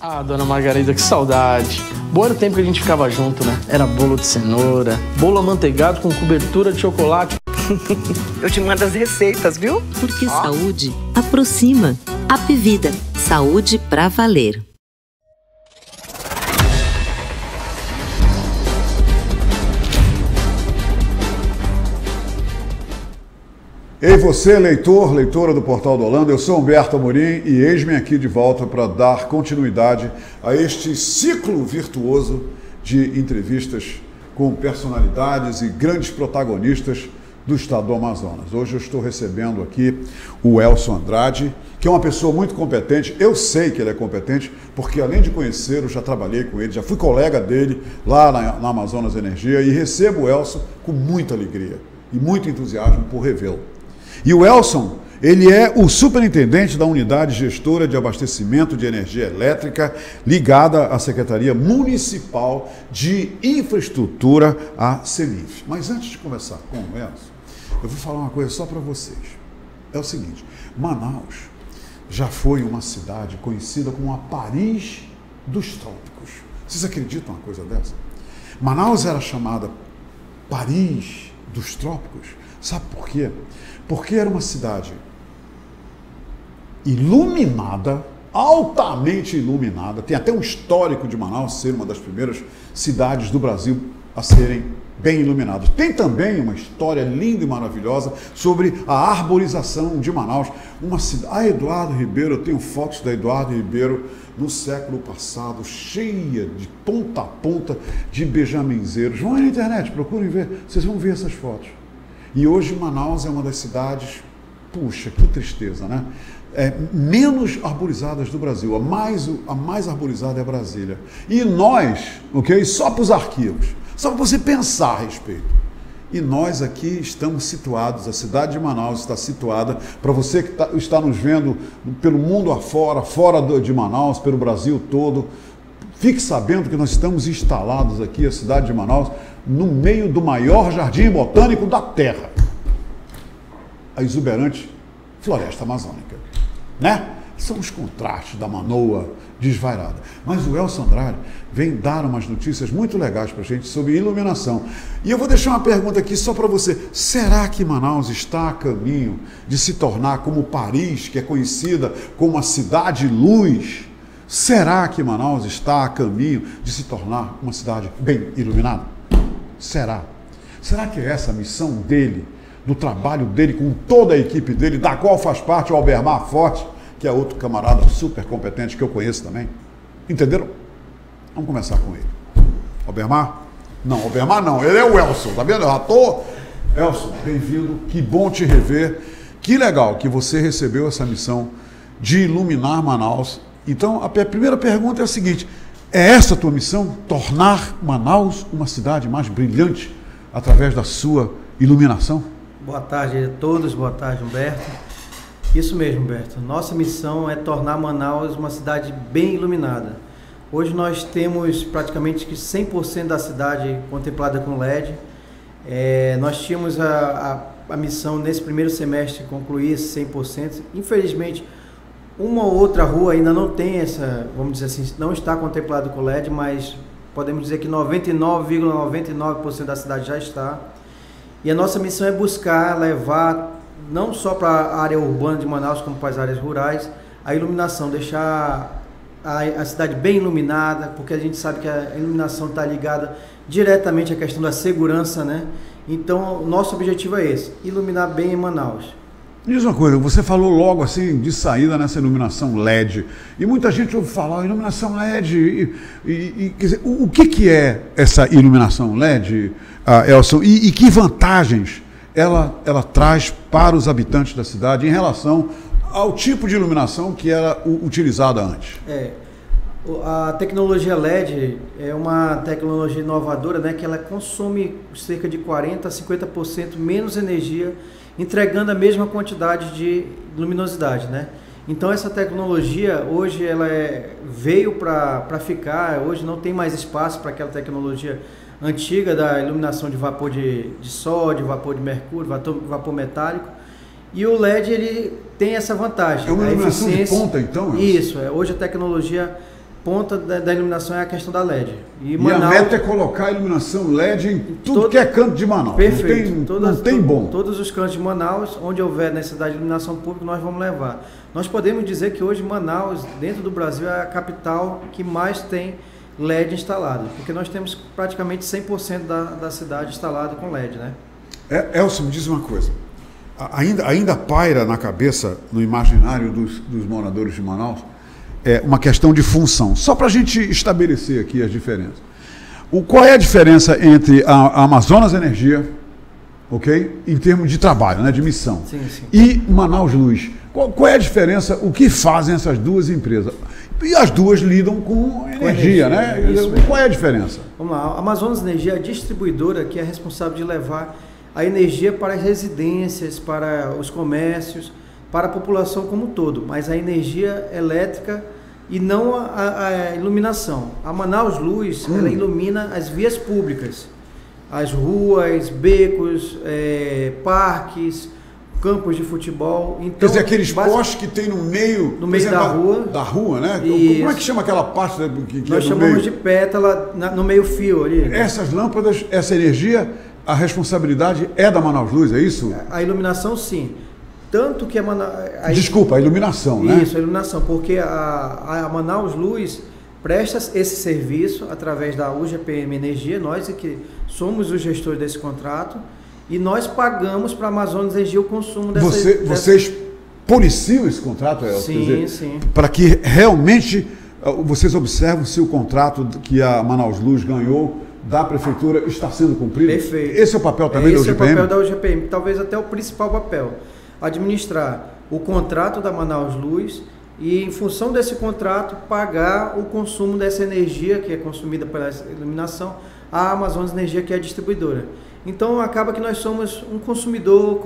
Ah, dona Margarida, que saudade. Bom era o tempo que a gente ficava junto, né? Era bolo de cenoura, bolo amanteigado com cobertura de chocolate. Eu te mando as receitas, viu? Porque saúde aproxima. Apvida. Saúde pra valer. Ei você, leitor, leitora do Portal do Holanda, eu sou Humberto Amorim e eis-me aqui de volta para dar continuidade a este ciclo virtuoso de entrevistas com personalidades e grandes protagonistas do estado do Amazonas. Hoje eu estou recebendo aqui o Elson Andrade, que é uma pessoa muito competente. Eu sei que ele é competente, porque além de conhecê-lo, já trabalhei com ele, já fui colega dele lá na Amazonas Energia e recebo o Elson com muita alegria e muito entusiasmo por revê-lo. E o Elson, ele é o superintendente da unidade gestora de abastecimento de energia elétrica ligada à Secretaria Municipal de Infraestrutura, a CEMIF. Mas antes de conversar com o Elson, eu vou falar uma coisa só para vocês. É o seguinte, Manaus já foi uma cidade conhecida como a Paris dos trópicos. Vocês acreditam uma coisa dessa? Manaus era chamada Paris dos trópicos. Sabe por quê? Porque era uma cidade iluminada, altamente iluminada. Tem até um histórico de Manaus ser uma das primeiras cidades do Brasil a serem bem iluminadas. Tem também uma história linda e maravilhosa sobre a arborização de Manaus. Uma cidade, a Eduardo Ribeiro, eu tenho fotos da Eduardo Ribeiro no século passado, cheia de ponta a ponta de bejaminzeiros. Vão aí na internet, procurem ver, vocês vão ver essas fotos. E hoje Manaus é uma das cidades, puxa, que tristeza, né? Menos arborizadas do Brasil. A mais arborizada é Brasília. E nós, ok? Só para os arquivos, só para você pensar a respeito. E nós aqui estamos situados, a cidade de Manaus está situada, para você que está nos vendo pelo mundo afora, fora de Manaus, pelo Brasil todo, fique sabendo que nós estamos instalados aqui, a cidade de Manaus, no meio do maior jardim botânico da Terra, a exuberante floresta amazônica, né? São os contrastes da manoa desvairada. Mas o Elson Andrade vem dar umas notícias muito legais para a gente sobre iluminação. E eu vou deixar uma pergunta aqui só para você. Será que Manaus está a caminho de se tornar como Paris, que é conhecida como a cidade-luz? Será que Manaus está a caminho de se tornar uma cidade bem iluminada? Será? Será que é essa a missão dele, do trabalho dele com toda a equipe dele, da qual faz parte o Albermar Forte, que é outro camarada super competente que eu conheço também? Entenderam? Vamos começar com ele. Albermar? Não, Albermar não, ele é o Elson, tá vendo? Eu já tô... Elson, bem-vindo, que bom te rever. Que legal que você recebeu essa missão de iluminar Manaus. Então, a primeira pergunta é a seguinte: é essa a tua missão? Tornar Manaus uma cidade mais brilhante através da sua iluminação? Boa tarde a todos, boa tarde, Humberto. Isso mesmo, Humberto. Nossa missão é tornar Manaus uma cidade bem iluminada. Hoje nós temos praticamente 100% da cidade contemplada com LED. Nós tínhamos a missão nesse primeiro semestre concluir esse 100%. Infelizmente, uma ou outra rua ainda não tem essa, vamos dizer assim, não está contemplado com LED, mas podemos dizer que 99,99% da cidade já está. E a nossa missão é buscar levar, não só para a área urbana de Manaus, como para as áreas rurais, a iluminação, deixar a cidade bem iluminada, porque a gente sabe que a iluminação está ligada diretamente à questão da segurança, né? Então, nosso objetivo é esse, iluminar bem em Manaus. Diz uma coisa, você falou logo assim de saída nessa iluminação LED, e muita gente ouve falar iluminação LED, quer dizer, o que é essa iluminação LED, Elson, e que vantagens ela traz para os habitantes da cidade em relação ao tipo de iluminação que era utilizada antes? A tecnologia LED é uma tecnologia inovadora, né, que ela consome cerca de 40% a 50% menos energia, entregando a mesma quantidade de luminosidade, né? Então essa tecnologia hoje ela veio para ficar. Hoje não tem mais espaço para aquela tecnologia antiga da iluminação de vapor de sódio, vapor de mercúrio, vapor metálico. E o LED ele tem essa vantagem. É uma iluminação de ponta, então? Isso. Hoje a tecnologia ponta da iluminação é a questão da LED. E Manaus, a meta é colocar a iluminação LED em tudo que é canto de Manaus. Perfeito. Não tem bom. Todos os cantos de Manaus, onde houver necessidade de iluminação pública, nós vamos levar. Nós podemos dizer que hoje Manaus, dentro do Brasil, é a capital que mais tem LED instalado, porque nós temos praticamente 100% da cidade instalado com LED, né? Elcio, me diz uma coisa. Ainda paira na cabeça, no imaginário dos moradores de Manaus, uma questão de função. Só para a gente estabelecer aqui as diferenças. Qual é a diferença entre a Amazonas Energia, ok? Em termos de trabalho, né, de missão, sim. E Manaus Luz? Qual é a diferença? O que fazem essas duas empresas? E as duas lidam com energia, né? Qual é a diferença? Vamos lá. A Amazonas Energia é a distribuidora que é responsável de levar a energia para as residências, para os comércios, para a população como um todo, mas a energia elétrica e não a iluminação. A Manaus Luz, ela ilumina as vias públicas, as ruas, becos, parques, campos de futebol. Então, quer dizer, aqueles postes que tem no meio exemplo, da rua, né? Isso. Como é que chama aquela parte que nós chamamos de pétala no meio fio ali. Essas lâmpadas, essa energia, a responsabilidade é da Manaus Luz, é isso? A iluminação, sim. Tanto que Desculpa, a iluminação, né? Isso, a iluminação, porque a Manaus Luz presta esse serviço através da UGPM Energia, nós que somos os gestores desse contrato, e nós pagamos para a Amazonas Energia o consumo Vocês policiam esse contrato, Elcio? Sim, sim. Para que realmente vocês observam se o contrato que a Manaus Luz ganhou da prefeitura está sendo cumprido? Perfeito. Esse é o papel também da UGPM? Esse é o papel da UGPM, talvez até o principal papel. Administrar o contrato da Manaus Luz e, em função desse contrato, pagar o consumo dessa energia que é consumida pela iluminação, a Amazonas Energia, que é a distribuidora. Então, acaba que nós somos um consumidor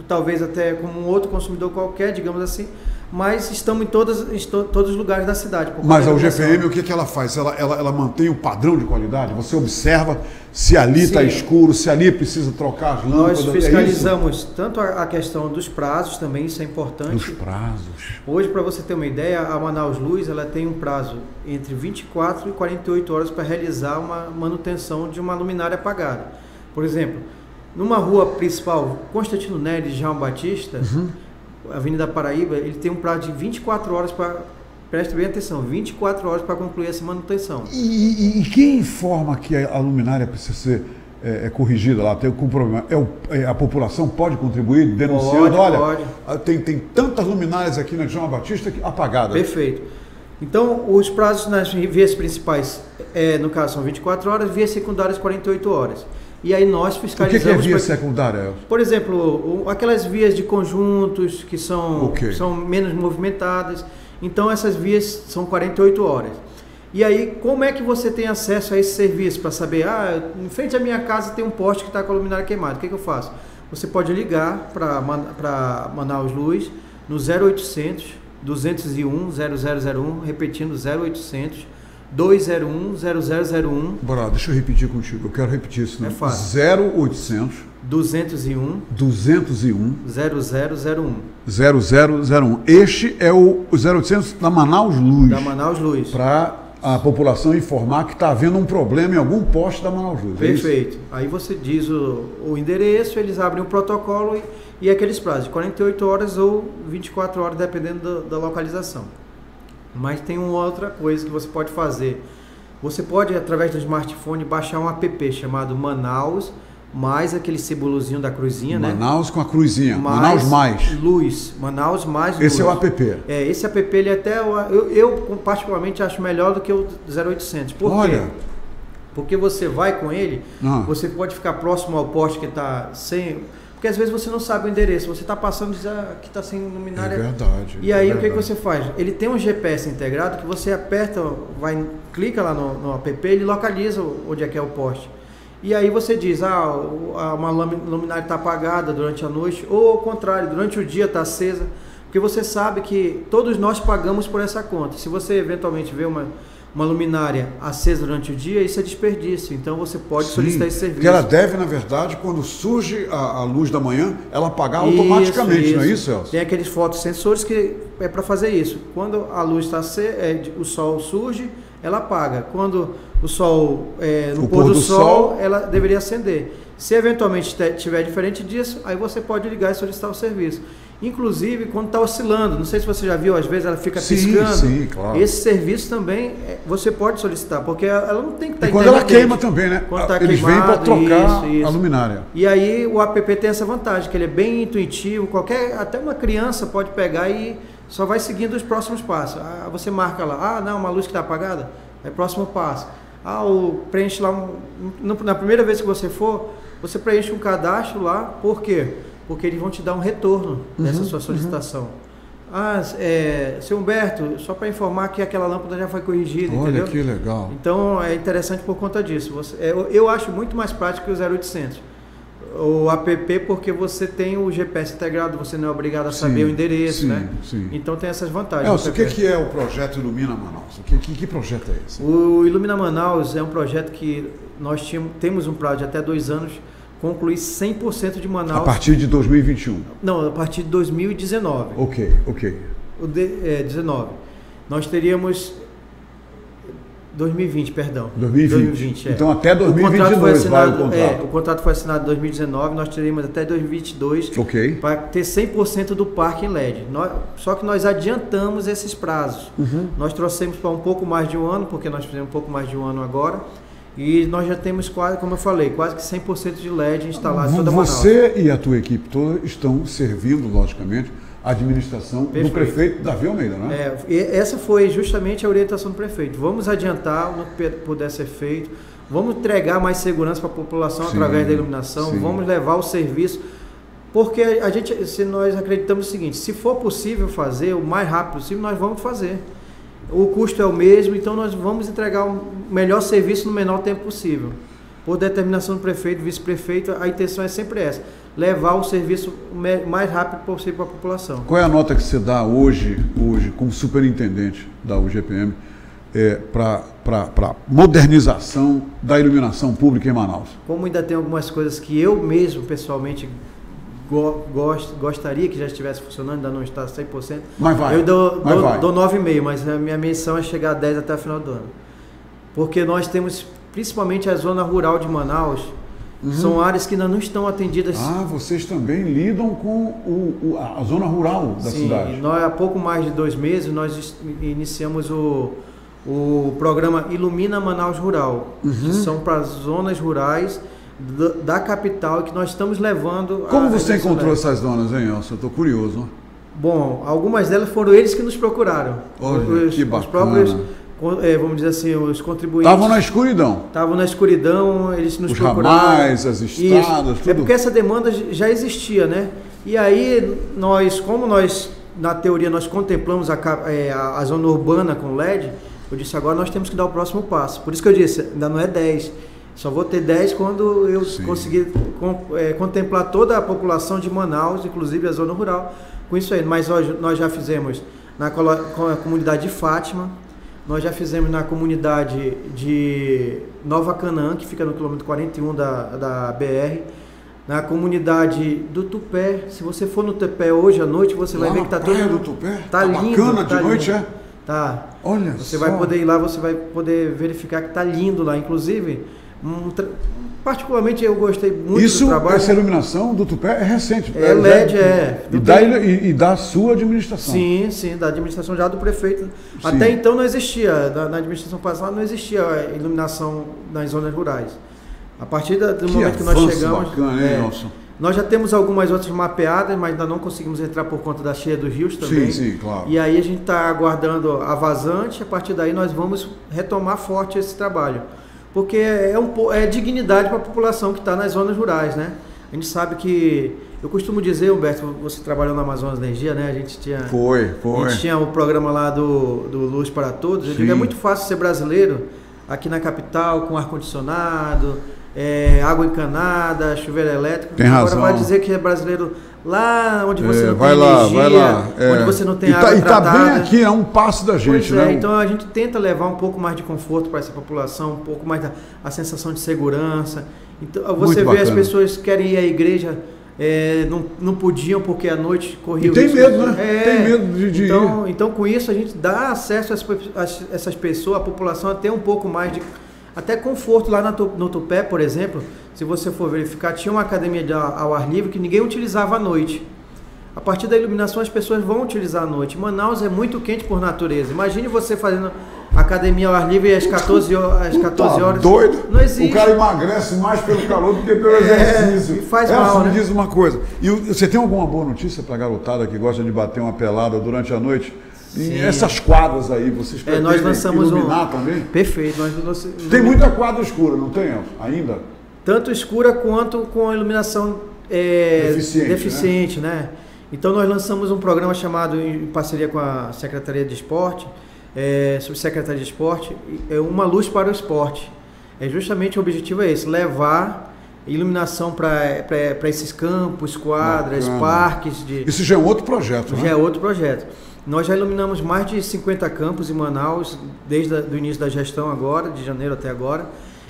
talvez até como um outro consumidor qualquer, digamos assim, mas estamos em todos os lugares da cidade. Mas a UGPM, o que ela faz? Ela mantém o padrão de qualidade? Você observa se ali está escuro, se ali precisa trocar as lâmpadas? Nós fiscalizamos tanto a questão dos prazos também, isso é importante. Dos prazos. Hoje, para você ter uma ideia, a Manaus Luz ela tem um prazo entre 24 e 48 horas para realizar uma manutenção de uma luminária apagada. Por exemplo, numa rua principal, Constantino Nery de João Batista, Avenida Paraíba, ele tem um prazo de 24 horas para, preste bem atenção, 24 horas para concluir essa manutenção. E quem informa que a luminária precisa ser corrigida lá, tem algum problema? A população pode contribuir denunciando? Tem tantas luminárias aqui na João Batista apagadas. Perfeito. Então, os prazos nas vias principais, no caso, são 24 horas, vias secundárias 48 horas. E aí nós fiscalizamos... O que é via secundária? Por exemplo, aquelas vias de conjuntos que são menos movimentadas. Então, essas vias são 48 horas. E aí, como é que você tem acesso a esse serviço para saber, em frente à minha casa tem um poste que está com a luminária queimada, o que eu faço? Você pode ligar para Manaus Luz no 0800 201 0001, repetindo 0800 201 0001. Bora, deixa eu repetir contigo, eu quero repetir isso. Né? É fácil. 0800 201 0001. Este é o 0800 da Manaus Luz. Da Manaus Luz. Para a população informar que está havendo um problema em algum poste da Manaus Luz. Perfeito. Aí você diz o endereço, eles abrem o protocolo e aqueles prazos de 48 horas ou 24 horas, dependendo da localização. Mas tem uma outra coisa que você pode fazer. Você pode, através do smartphone, baixar um app chamado Manaus, mais aquele símbolozinho da cruzinha, Manaus com a cruzinha. Manaus mais. Luz. Manaus mais Esse luz. É o app. Esse app, ele até... Eu particularmente acho melhor do que o 0800. Por quê? Porque você vai com ele, você pode ficar próximo ao poste que está sem... Porque às vezes você não sabe o endereço, você está passando e diz que está sem luminária. É verdade. E aí o que você faz? Ele tem um GPS integrado que você aperta, clica lá no app, ele localiza onde é que é o poste. E aí você diz, uma luminária está apagada durante a noite, ou ao contrário, durante o dia está acesa, porque você sabe que todos nós pagamos por essa conta. Se você eventualmente vê uma luminária acesa durante o dia, isso é desperdício. Então você pode solicitar esse serviço. Porque ela deve, na verdade, quando surge a luz da manhã, ela apagar automaticamente, não é isso, Elcio? Tem aqueles fotossensores que é para fazer isso. Quando a luz está o sol surge, ela apaga. Quando o sol no pôr do sol, ela deveria acender. Se eventualmente tiver diferente disso, aí você pode ligar e solicitar o serviço. Inclusive, quando está oscilando, não sei se você já viu, às vezes ela fica piscando. Sim, claro. Esse serviço também você pode solicitar, porque ela não tem que estar E quando ela queima também, né? Tá Eles vêm para trocar isso. a luminária. E aí o app tem essa vantagem, que ele é bem intuitivo, até uma criança pode pegar e só vai seguindo os próximos passos. Você marca lá, não, uma luz que está apagada, é próximo passo. Preenche lá, na primeira vez que você for, você preenche um cadastro lá, por quê? Porque eles vão te dar um retorno dessa sua solicitação. Seu Humberto, só para informar que aquela lâmpada já foi corrigida, Olha, entendeu? que legal. Então é interessante por conta disso. Eu acho muito mais prático que o 0800. O app, porque você tem o GPS integrado, você não é obrigado a saber o endereço, né? Sim. Então tem essas vantagens. Elcio, o que é o projeto Ilumina Manaus? Que projeto é esse? O Ilumina Manaus é um projeto que nós temos um prazo de até 2 anos concluir 100% de Manaus. A partir de 2021? Não, a partir de 2019. Ok. 19. Nós teríamos 2020, perdão. 2020. Então até 2022 vai o contrato. O contrato foi assinado em 2019, nós teríamos até 2022 para ter 100% do parque em LED. Só que nós adiantamos esses prazos. Nós trouxemos para um pouco mais de um ano, porque nós fizemos um pouco mais de um ano agora. E nós já temos quase, como eu falei, quase que 100% de LED instalado em toda Manaus. Você e a tua equipe toda estão servindo, logicamente, a administração do prefeito Davi Almeida, não é? Essa foi justamente a orientação do prefeito. Vamos adiantar o que puder ser feito, vamos entregar mais segurança para a população através da iluminação, vamos levar o serviço, porque nós acreditamos o seguinte, se for possível fazer o mais rápido possível, nós vamos fazer. O custo é o mesmo, então nós vamos entregar o melhor serviço no menor tempo possível. Por determinação do prefeito, vice-prefeito, a intenção é sempre essa, levar o serviço o mais rápido possível para a população. Qual é a nota que você dá hoje como superintendente da UGPM para modernização da iluminação pública em Manaus? Como ainda tem algumas coisas que eu mesmo, pessoalmente, gostaria que já estivesse funcionando, ainda não está 100%. Mas vai. Eu dou 9,5, mas a minha missão é chegar a 10 até o final do ano. Porque nós temos, principalmente a zona rural de Manaus, são áreas que ainda não estão atendidas. Vocês também lidam com a zona rural da cidade. Sim, há pouco mais de 2 meses nós iniciamos o programa Ilumina Manaus Rural, que são para as zonas rurais da capital, que nós estamos levando. Como você encontrou essas zonas, hein, Elcio? Eu estou curioso. Bom, algumas delas foram eles que nos procuraram. Olha, que bacana. Os próprios, vamos dizer assim, os contribuintes. Estavam na escuridão. Eles nos procuraram. Os ramais, as estradas, tudo. É porque essa demanda já existia, né? E aí, como nós, na teoria, nós contemplamos a zona urbana com LED, eu disse, agora nós temos que dar o próximo passo. Por isso que eu disse, ainda não é 10. Só vou ter 10 quando eu conseguir contemplar toda a população de Manaus, inclusive a zona rural, com isso aí. Mas nós já fizemos com a comunidade de Fátima, nós já fizemos na comunidade de Nova Canaã, que fica no quilômetro 41 da BR, na comunidade do Tupé. Se você for no Tupé hoje à noite, você vai ver que está todo do Tupé? Tá lindo, bacana de noite, lindo. Tá. Olha Você vai poder ir lá, você vai poder verificar que está lindo lá. Inclusive, particularmente eu gostei muito do trabalho. Essa iluminação do Tupé é recente. É LED, E da sua administração. Sim, da administração já do prefeito. Até então não existia, na administração passada não existia iluminação nas zonas rurais. A partir do momento que nós chegamos... Bacana, hein, Nelson? Nós já temos algumas outras mapeadas, mas ainda não conseguimos entrar por conta da cheia dos rios também. Sim, claro. E aí a gente está aguardando a vazante, a partir daí nós vamos retomar forte esse trabalho. Porque é dignidade para a população que está nas zonas rurais, né? A gente sabe que... Eu costumo dizer, Humberto, você trabalhou na Amazonas Energia, né? A gente tinha... Foi. A gente tinha o programa lá do Luz para Todos. Eu digo, é muito fácil ser brasileiro aqui na capital, com ar-condicionado, água encanada, chuveiro elétrico. Tem razão. Agora vai dizer que é brasileiro lá onde você não vai tem lá, energia, vai lá. onde você não tem água E tá tratada. bem aqui, a um passo da gente, Pois é, né? então a gente tenta levar um pouco mais de conforto para essa população, um pouco mais a sensação de segurança. Então você vê as pessoas que querem ir à igreja, não podiam porque à noite corria e tem risco. medo, né? Tem medo de ir. Então com isso a gente dá acesso a essas pessoas, a população, a ter um pouco mais de até conforto. Lá no Tupé, por exemplo, se você for verificar, tinha uma academia ao ar livre que ninguém utilizava à noite. A partir da iluminação as pessoas vão utilizar à noite. Manaus é muito quente por natureza. Imagine você fazendo academia ao ar livre às 14 horas. Doido? Não existe. O cara emagrece mais pelo calor do que pelo exercício. E faz mal, né? Me diz uma coisa. E você tem alguma boa notícia para a garotada que gosta de bater uma pelada durante a noite? E essas quadras aí, vocês pretendem nós lançamos iluminar também? Perfeito. Tem muita quadra escura, não tem, ainda? Tanto escura quanto com a iluminação deficiente, né? Então nós lançamos um programa chamado, em parceria com a Secretaria de Esporte, Subsecretaria de Esporte, Uma Luz para o Esporte. Justamente o objetivo é esse, levar iluminação para esses campos, quadras, parques. Isso já é um outro projeto, né? Já é outro projeto. Nós já iluminamos mais de 50 campos em Manaus, desde o início da gestão agora, de janeiro até agora,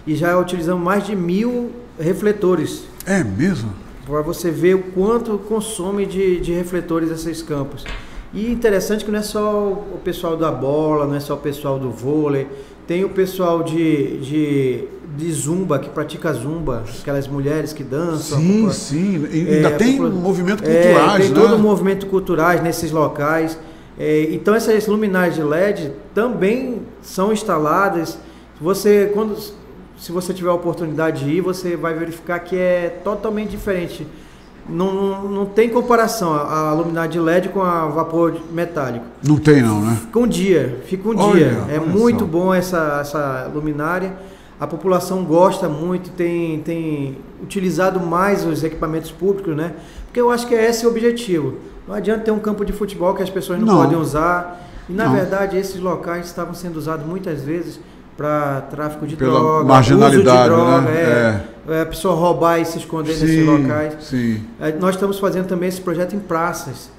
e já utilizamos mais de 1.000 refletores. É mesmo? Para você ver o quanto consome de refletores esses campos. E interessante que não é só o pessoal da bola, não é só o pessoal do vôlei, tem o pessoal de zumba, que pratica zumba, aquelas mulheres que dançam. Sim. E ainda tem movimento culturais, tem né? todo o movimento culturais nesses locais. Então essas luminárias de LED também são instaladas. Se você tiver a oportunidade de ir, você vai verificar que é totalmente diferente. Não tem comparação a luminária de LED com a vapor metálico. Não tem não, né? Fica um dia. É muito bom essa luminária. A população gosta muito, tem utilizado mais os equipamentos públicos, né? Porque eu acho que é esse o objetivo. Não adianta ter um campo de futebol que as pessoas não podem usar. E na verdade esses locais estavam sendo usados muitas vezes para tráfico de droga, marginalidade, uso de droga, né? A pessoa roubar e se esconder nesses locais. Sim. Nós estamos fazendo também esse projeto em praças.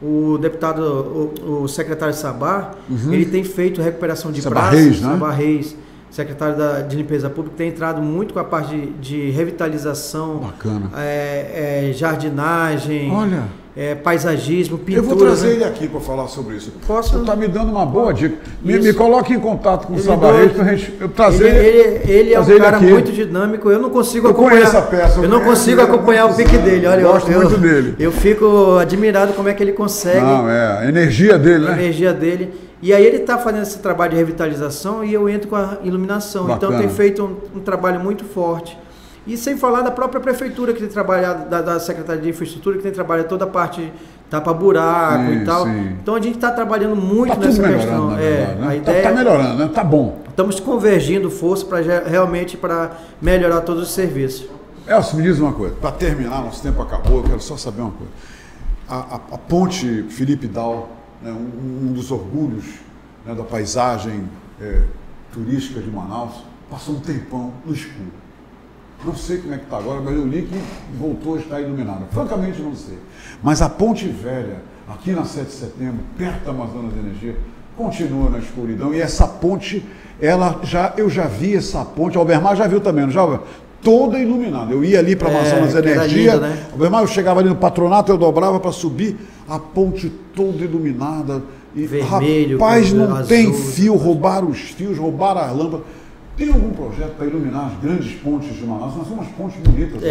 O deputado, o secretário Sabá, ele tem feito recuperação de praças. Sabá Reis, secretário de Limpeza Pública, tem entrado muito com a parte de revitalização. Bacana. Jardinagem. Olha. Paisagismo, pintura. Eu vou trazer ele aqui para falar sobre isso. Você está me dando uma boa dica. Me coloque em contato com o Sabá Reis para a gente trazer ele é um cara muito dinâmico. Eu não consigo acompanhar essa peça. Eu não consigo acompanhar o pique dele. Olha, eu gosto muito dele. Eu fico admirado como é que ele consegue. A energia dele, né? A energia dele. E aí ele está fazendo esse trabalho de revitalização e eu entro com a iluminação. Bacana. Então tem feito um trabalho muito forte. E sem falar da própria prefeitura que tem trabalhado, da Secretaria de Infraestrutura, que tem trabalhado toda a parte tapa-buraco e tal. Sim. Então a gente está trabalhando muito nessa questão. A ideia está melhorando, né? Tá bom. Estamos convergindo força para realmente melhorar todos os serviços. Elcio, me diz uma coisa. Para terminar, nosso tempo acabou, eu quero só saber uma coisa. A ponte Felipe Dal, né, um dos orgulhos, né, da paisagem turística de Manaus, passou um tempão no escuro. Não sei como é que está agora, mas eu li que voltou a estar iluminada. Francamente, não sei. Mas a Ponte Velha, aqui na 7 de setembro, perto da Amazonas Energia, continua na escuridão. E essa ponte, eu já vi essa ponte, o Albermar já viu também, não já? Toda iluminada. Eu ia ali para a Amazonas Energia, linda, né? Albermar, eu chegava ali no Patronato, eu dobrava para subir, a ponte toda iluminada. E, vermelho, rapaz, não azul, tem fio, roubaram os fios, roubaram as lâmpadas. Tem algum projeto para iluminar as grandes pontes de Manaus? Nós somos pontes bonitas.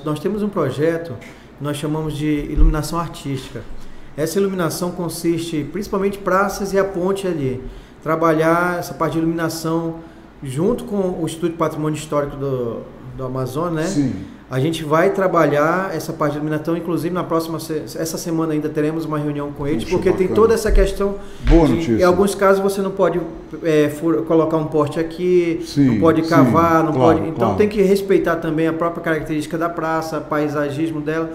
Nós temos um projeto que nós chamamos de iluminação artística. Essa iluminação consiste principalmente em praças e a ponte ali. Trabalhar essa parte de iluminação junto com o Instituto de Patrimônio Histórico do Amazonas, né? Sim. A gente vai trabalhar essa parte de iluminação, inclusive essa semana ainda teremos uma reunião com eles, porque bacana. Tem toda essa questão. Boa notícia. Em alguns casos você não pode colocar um poste aqui, não pode cavar, não pode. Então tem que respeitar também a própria característica da praça, o paisagismo dela.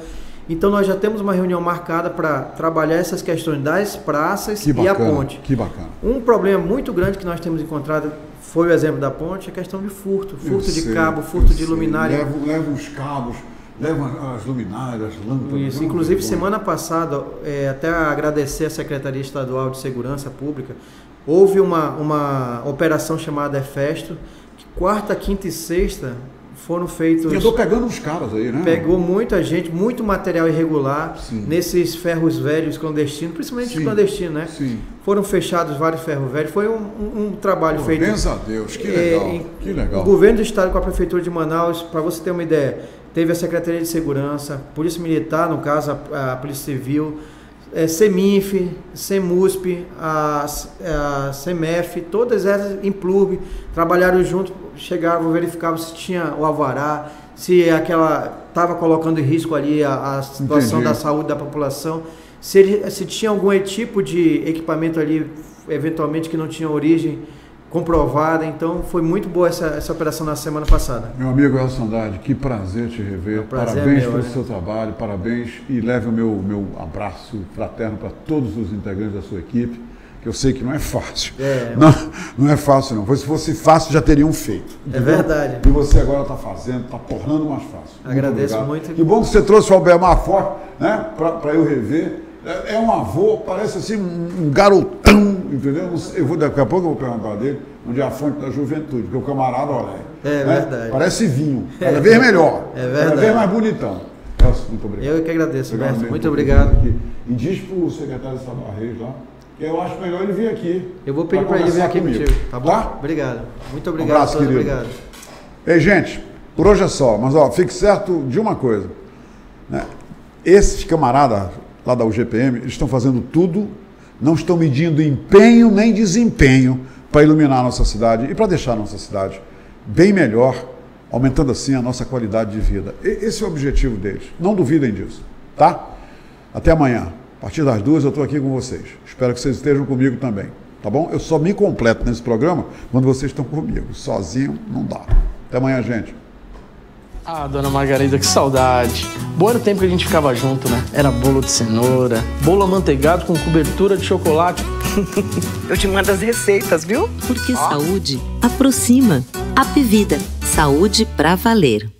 Então nós já temos uma reunião marcada para trabalhar essas questões das praças e a ponte. Que bacana. Um problema muito grande que nós temos encontrado foi o exemplo da ponte, a questão de furto de cabo, furto de luminária. Leva os cabos, levam as luminárias, as lâmpadas. Isso, inclusive semana passada, até agradecer à Secretaria Estadual de Segurança Pública, houve uma operação chamada Efesto, que quarta, quinta e sexta foram feitos... Eu estou pegando uns caras aí, né? Pegou muita gente, muito material irregular, Sim. nesses ferros velhos clandestinos, principalmente Sim. os clandestinos, né? Sim. Foram fechados vários ferros velhos, foi um trabalho feito... Benza a Deus, que legal, que legal. O governo do estado com a prefeitura de Manaus, para você ter uma ideia, teve a Secretaria de Segurança, Polícia Militar, no caso a Polícia Civil, CEMIF, CEMUSP, a CEMEF, todas essas, Implurb, trabalharam junto, chegavam, verificavam se tinha o alvará, se aquela estava colocando em risco ali a situação da saúde da população, se tinha algum tipo de equipamento ali, eventualmente que não tinha origem comprovada. Então foi muito boa essa operação na semana passada. Meu amigo Elson Andrade, que prazer te rever. Parabéns pelo seu trabalho, parabéns, e leve o meu abraço fraterno para todos os integrantes da sua equipe, que eu sei que não é fácil. Não é fácil não. Se fosse fácil já teriam feito. Entendeu? É verdade. E você agora está fazendo, está tornando mais fácil. Agradeço muito. Que bom que você trouxe o Albemar Forte, né, para eu rever. É um avô, parece assim um garotão, entendeu? Daqui a pouco eu vou perguntar dele onde é a fonte da juventude, porque o camarada, olha, verdade. Parece vinho, cada vez melhor, cada vez mais bonitão. Elson, muito obrigado. Eu que agradeço, Beto. Muito mesmo, obrigado. E diz para o secretário Estadual Reis lá, que eu acho melhor ele vir aqui. Eu vou pedir para ele vir aqui contigo, tá bom? Tá? Obrigado. Muito obrigado. Um abraço, querido. Obrigado. Ei, gente, por hoje é só, mas ó, fique certo de uma coisa, né? Esses camaradas lá da UGPM, eles estão fazendo tudo, não estão medindo empenho nem desempenho para iluminar a nossa cidade e para deixar a nossa cidade bem melhor, aumentando assim a nossa qualidade de vida. Esse é o objetivo deles, não duvidem disso, tá? Até amanhã, a partir das 2 eu estou aqui com vocês, espero que vocês estejam comigo também, tá bom? Eu só me completo nesse programa quando vocês estão comigo, sozinho não dá. Até amanhã, gente. Ah, dona Margarida, que saudade. Bom era o tempo que a gente ficava junto, né? Era bolo de cenoura, bolo amanteigado com cobertura de chocolate. Eu te mando as receitas, viu? Porque saúde aproxima. Apvida, saúde pra valer.